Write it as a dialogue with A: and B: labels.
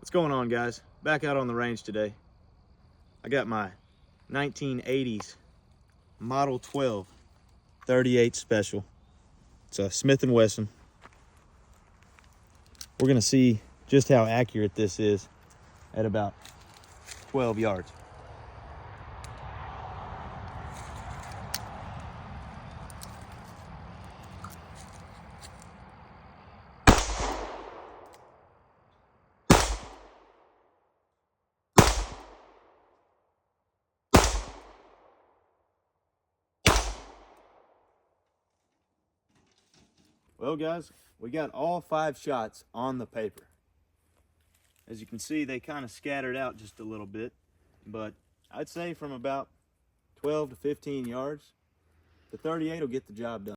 A: What's going on, guys? Back out on the range today. I got my 1980s Model 12 38 Special. It's a Smith&Wesson. We're gonna see just how accurate this is at about 12 yards. Well, guys, we got all 5 shots on the paper. As you can see, they kind of scattered out just a little bit, but I'd say from about 12 to 15 yards, the 38 will get the job done.